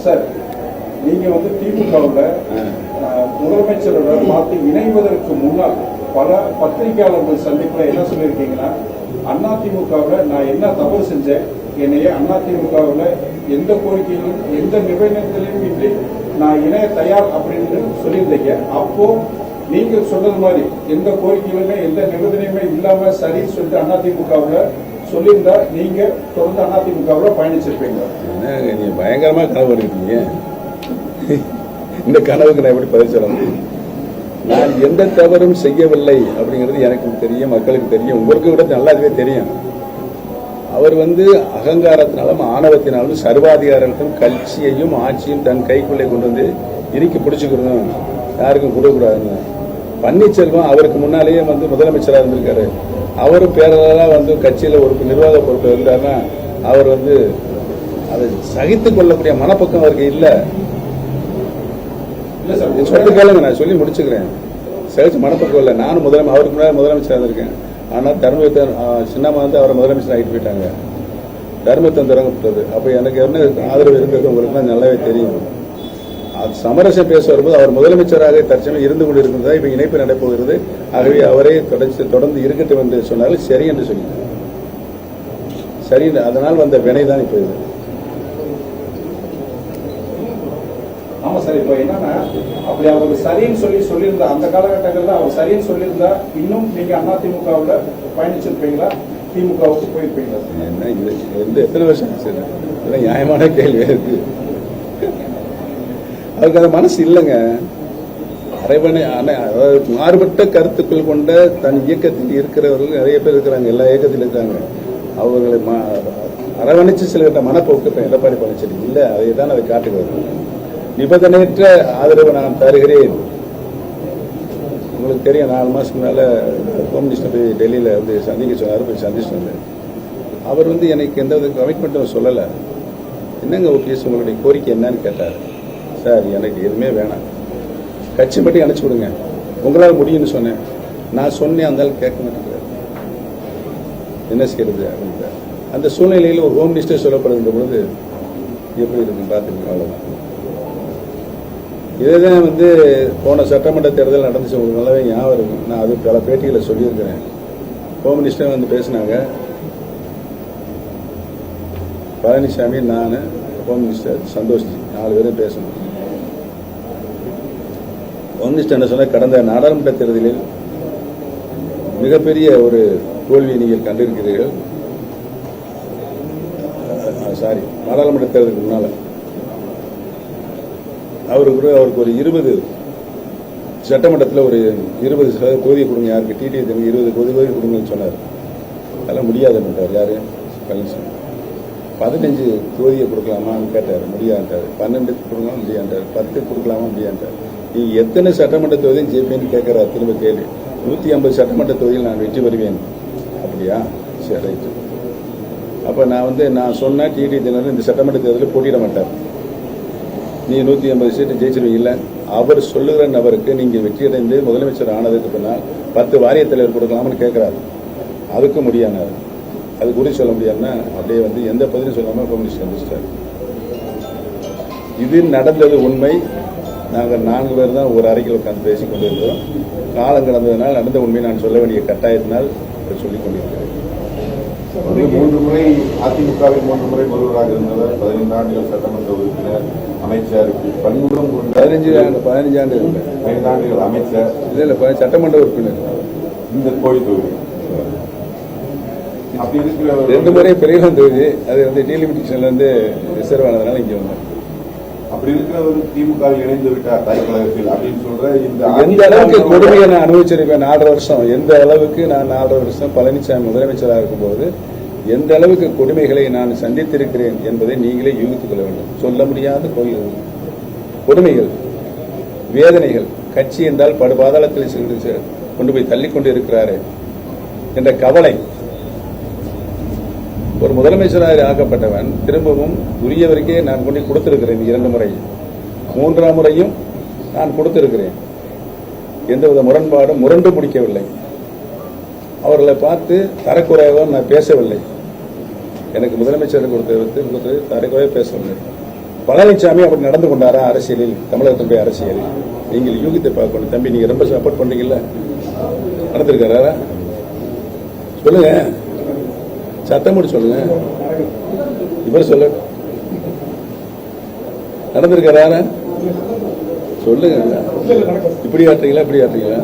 Sir, நீங்க வந்து திமுகவில் முதலமைச்சரோட பார்த்து இணைவதற்கு முன்னால் பல பத்திரிகையாளர்கள் சந்திப்புல என்ன சொல்லியிருக்கீங்கன்னா, அதிமுகவில் நான் என்ன தவறு செஞ்சேன், என்னைய அதிமுகவில் எந்த கோரிக்கையிலும் எந்த நிபந்தனைகளையும் இன்றி நான் இணைய தயார் அப்படின்னு சொல்லியிருந்தீங்க. அப்போ நீங்க சொன்னது மாதிரி எந்த கோரிக்கையிலுமே எந்த நிபந்தனையுமே இல்லாம சரின்னு சொல்லிட்டு அதிமுகவில் சொல்லியிருந்தா நீங்க தொடர்ந்து அதிமுகவில் பயணிச்சிருப்பீங்க. நீங்க பயங்கரமா கனவு எடுக்கீங்க. இந்த கனவுக்கு நான் எப்படி பதில் சொல்ல முடியும்? நான் எந்த தவறும் செய்யவில்லை அப்படிங்கிறது எனக்கு தெரியும், மக்களுக்கு தெரியும், உங்களுக்கு கூட நல்லாவே தெரியும். அவர் அகங்காரத்தினாலும் ஆணவத்தினாலும் சர்வாதிகாரத்தையும் கட்சியையும் ஆட்சியும் தன் கைக்குள்ளே கொண்டு வந்து இறுக்கி பிடிச்சுக்கணும், யாருக்கும் கொடுக்கக்கூடாதுன்னு. பன்னீர்செல்வம் அவருக்கு முன்னாலேயே முதலமைச்சராக இருந்திருக்காரு. அவரும் பேரலாக கட்சியில் ஒரு நிர்வாக பொறுப்பு இருந்தாருன்னா அவர் அதை சகித்துக் கொள்ளக்கூடிய மனப்பக்கம் அவருக்கு இல்லை. சொல்லிட்டு கேளுங்க, நான் சொல்லி முடிச்சுக்கிறேன். சகிச்சு மனப்பக்கம் இல்லை. நானும் அவருக்கு முன்னாடி முதலமைச்சராக இருக்கேன். ஆனால் தர்மபுத்தன் சின்னம்மா அவரை முதலமைச்சர் ஆகிட்டு போயிட்டாங்க. தர்மபுத்தன் தொடங்கப்பட்டது. அப்போ எனக்கு என்ன ஆதரவு இருந்தது உங்களுக்கு தான் நல்லாவே தெரியும். அது சமரசம் பேச வரும்போது அவர் முதலமைச்சராக தற்சமயம் இருந்து கொண்டு இருக்கிறதா இப்ப இணைப்பு நடைபெறுகிறது. ஆகவே அவரே தொடர்ந்து இருக்கட்டும் என்று சொன்னாலும் சரி என்று சொல்லிட்டார். சரி, அதனால் வந்த வினை தான் இப்போ இது. ஆமா சார், இப்ப என்னன்னா அப்படி அவர் சரின்னு சொல்லியிருந்தா அந்த காலகட்டங்கள்ல அவர் சரின்னு சொல்லியிருந்தா இன்னும் நீங்க அதிமுகவுல பயணிச்சிருப்பீங்களா, திமுகவுக்கு போயிருப்பீங்களா? என்ன எத்தனை வருஷம் ஆச்சு? நியாயமான கேள்வி இருக்கு. அவருக்கு அந்த மனசு இல்லைங்க. மாறுபட்ட கருத்துக்கள் கொண்ட தன் இயக்கத்தில் இருக்கிறவர்கள் நிறைய பேர் இருக்கிறாங்க, எல்லா இயக்கத்தில் இருக்காங்க. அவர்களை அரவணைச்சு செல்கின்ற மனப்போக்கு இப்ப எடப்பாடி பழனிசாமி இல்லை. அதை தான் அதை காட்டுகிறது. நிபந்தனையற்ற ஆதரவு நான் தருகிறேன். உங்களுக்கு தெரியும், 4 மாசத்துக்கு மேல ஹோம் மினிஸ்டர் போய் டெல்லியில சந்திக்க சொன்னார். போய் சந்திச்சு வந்தேன். அவர் எனக்கு எந்த வித கமிட்மெண்ட்டும் சொல்லலை. என்னங்க ஓபிஎஸ் உங்களுடைய கோரிக்கை என்னன்னு கேட்டார். சார், எனக்கு எதுவுமே வேணாம், கட்சி மட்டும் அனுப்பிச்சு விடுங்க, உங்களால் முடியும்னு சொன்னேன். நான் சொன்னேன், அந்த கேட்க மாட்டேங்கிறார். என்ன செய்யறது அப்படின்ற அந்த சூழ்நிலையில் ஒரு ஹோம் மினிஸ்டர் சொல்லப்படுகின்ற பொழுது எப்படி இருக்குன்னு பார்த்துக்கோங்க. அவ்வளவுதான். இதேதான் போன சட்டமன்ற தேர்தல் நடந்துச்சு, உங்களுக்கு நல்லாவே ஞாபகம் இருக்கும். நான் அது பல பேட்டிகளை சொல்லியிருக்கிறேன். ஹோம் மினிஸ்டர் பேசினாங்க. பழனிசாமி, நான், ஹோம் மினிஸ்டர் சந்தோஷ்ஜி 4 பேரும் பேசணும். ஹோம் மினிஸ்டர் என்ன சொன்ன, கடந்த நாடாளுமன்ற தேர்தலில் மிகப்பெரிய ஒரு தோல்வியை நீங்கள் கண்டிருக்கிறீர்கள். சாரி, நாடாளுமன்ற தேர்தலுக்கு முன்னால அவருக்கு ஒரு 20 சட்டமன்றத்தில் ஒரு 20% தொகுதியை கொடுங்க, யாருக்கு டிடி 20 தொகுதி கொடுங்கன்னு சொன்னார். அதெல்லாம் முடியாதுன்றார். யாரு? பழனிசாமி. 15 தொகுதியை கொடுக்கலாமான்னு கேட்டார். முடியாண்டார். 12 கொடுக்கலாம் முடியாண்டார். 10 கொடுக்கலாமா முடியாண்டார். நீ எத்தனை சட்டமன்ற தொகுதியும் ஜெயிப்பேன்னு கேட்கிறார். திரும்ப கேள்வி. 150 சட்டமன்ற தொகுதியில் நான் வெற்றி பெறுவேன். அப்படியா? சரி, ரைட்டு. அப்ப நான் சொன்ன டிடி தினகரன் இந்த சட்டமன்ற தேர்தலில் போட்டியிட மாட்டார். நீ 150 சீட்டு ஜெயிச்சிருவீங்கல்ல. அவர் சொல்லுகிற நபருக்கு நீங்க வெற்றியடைந்து முதலமைச்சர் ஆனதுக்கு பின்னால் 10 வாரிய தலைவர் கொடுக்கலாம்னு கேட்கிறார். அதுக்கு முடியானார். அது குறித்து சொல்ல முடியாதுன்னா அப்படியே எந்த பதிலும் சொல்லாம கம்யூனிஸ்ட் வந்துட்டார். இது நடந்தது உண்மை. நாங்கள் 4 பேர் தான் ஒரு அறையில் உட்கார்ந்து பேசிக் கொண்டிருக்கிறோம். காலம் கடந்ததனால் நடந்த உண்மை நான் சொல்ல வேண்டிய கட்டாயத்தினால் சொல்லிக் கொண்டிருக்கிறேன். 3 முறை அதிமுகவில் 3 முறை முதல்வராக இருந்தவர், 15 ஆண்டுகள் சட்டமன்ற உறுப்பினர், அமைச்சர், பன்முகம் 15 ஆண்டுகள் அமைச்சர், இல்ல சட்டமன்ற உறுப்பினர், இந்த கோயில் தொகுதி. அப்படி இருக்கிற 2 முறை பெரியலாம் தொகுதி. அது டீலிமிட்டேஷன்ல ரிசர்வ் ஆனதுனால இங்க வந்தேன். அப்படி இருக்கிறவர் திமுக இணைந்து விட்டார் தாய் கழகத்தில் அப்படின்னு சொல்ற எந்த அளவுக்கு கொடுமையை நான் அனுபவிச்சிருக்கேன் 4.5 வருஷம். எந்த அளவுக்கு நான் 4.5 வருஷம் பழனிசாமி முதலமைச்சராக இருக்கும்போது எந்த அளவுக்கு கொடுமைகளை நான் சந்தித்திருக்கிறேன் என்பதை நீங்களே யூகித்துக் கொள்ள வேண்டும். சொல்ல முடியாத கொடுமைகள், வேதனைகள். கட்சி என்றால் படுபாதாளத்தில் கொண்டு போய் தள்ளிக்கொண்டு இருக்கிறாரே என்ற கவலை. ஒரு முதலமைச்சராக ஆக்கப்பட்டவன் திரும்பவும் உரியவருக்கே நான் கொண்டு கொடுத்திருக்கிறேன். 2 முறை, 3ஆம் முறையும் நான் கொடுத்திருக்கிறேன். எந்தவித முரண்பாடும் முரண்டு முடிக்கவில்லை. அவர்களை பார்த்து தரக்குறைவாக நான் பேசவில்லை. எனக்கு முதலமைச்சர் கொடுத்தது தரக்குறையாக பேசவில்லை. பழனிசாமி அப்படி நடந்து கொண்டாரா அரசியலில், தமிழகத்தினுடைய அரசியலில்? நீங்கள் யூகித்தை பார்க்கணும் தம்பி. நீங்க ரொம்ப சப்போர்ட் பண்றீங்கல்ல, நடந்திருக்காரா சொல்லுங்க, சத்தம் போட்டு சொல்லுங்க. இவர் சொல்ல நடந்திருக்காரா சொல்லுங்க. இப்படி ஆட்டுறீங்களா, இப்படி ஆட்டுறீங்களா?